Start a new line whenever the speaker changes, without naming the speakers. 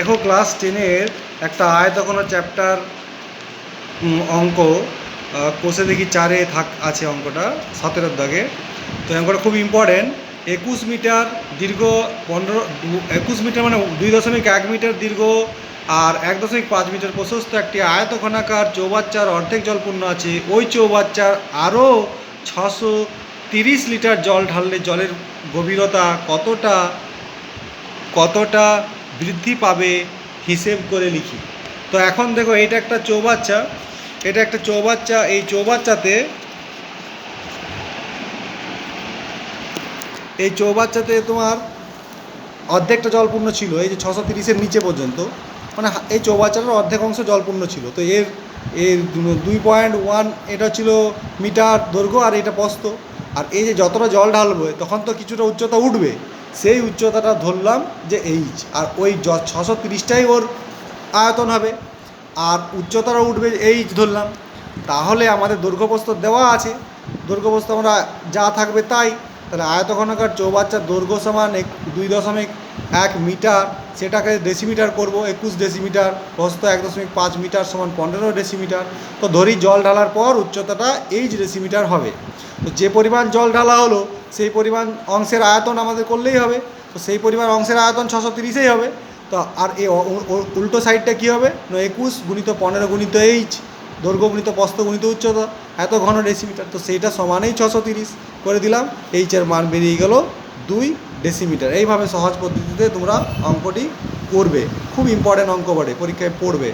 দেখো ক্লাস 10-এর একটা আয়তঘন চ্যাপ্টার অঙ্ক কোষে দেখি 4-এ আছে অঙ্কটা 17 দাগে। তো অঙ্কটা খুব ইম্পর্টেন্ট। 21 মিটার দীর্ঘ 21 মিটার মানে 2.1 মিটার দীর্ঘ আর 1.5 মিটার প্রশস্ত একটি আয়তঘনাকার চৌবাচ্চার অর্ধেক জলপূর্ণ আছে। ওই চৌবাচ্চার আরও 630 লিটার জল ঢাললে জলের গভীরতা কতটা বৃদ্ধি পাবে হিসেব করে লিখি। তো এখন দেখো এটা একটা চৌবাচ্চা, এই চৌবাচ্চাতে তোমার অর্ধেকটা জলপূর্ণ ছিল, এই যে 630-এর নিচে পর্যন্ত, মানে এই চৌবাচ্চাটার অর্ধেক অংশ জলপূর্ণ ছিল। তো এর 2.1 এটা ছিল মিটার দৈর্ঘ্য আর এটা প্রস্থ। আর এই যে যতটা জল ঢালবে তখন তো কিছুটা উচ্চতা উঠবে, সেই উচ্চতাটা ধরলাম যে এইচ, আর ওই 630টাই ওর আয়তন হবে আর উচ্চতাটা উঠবে এইচ ধরলাম। তাহলে আমাদের দৈর্ঘ্যপ্রস্থ দেওয়া আছে, দৈর্ঘ্যপ্রস্থ আমরা যা থাকবে তাই। তাহলে আয়তঘনাকার চৌবাচ্চার দৈর্ঘ্য সমান 2.1 মিটার, সেটাকে ডেসিমিটার করব, 21 ডেসিমিটার, প্রস্থ 1.5 মিটার সমান 15 ডেসিমিটার। তো ধরি জল ঢালার পর উচ্চতাটা এইচ ডেসিমিটার হবে। তো যে পরিমাণ জল ঢালা হলো সেই পরিমাণ অংশের আয়তন আমাদের করলেই হবে। তো সেই পরিমাণ অংশের আয়তন 630-এই হবে। তো আর এই উল্টো সাইডটা কী হবে না, 21 গুণিত 15 গুণিত এইচ, দৈর্ঘ্য গুণিত প্রস্থ গুণিত উচ্চতা, এত ঘন ডেসিমিটার। তো সেইটা সমানেই 630 করে দিলাম, এইচের মান বেরিয়ে গেল 2 ডেসিমিটার। এইভাবে সহজ পদ্ধতিতে তোমরা অঙ্কটি করবে। খুব ইম্পর্টেন্ট অঙ্ক বটে, পরীক্ষায় পড়বে।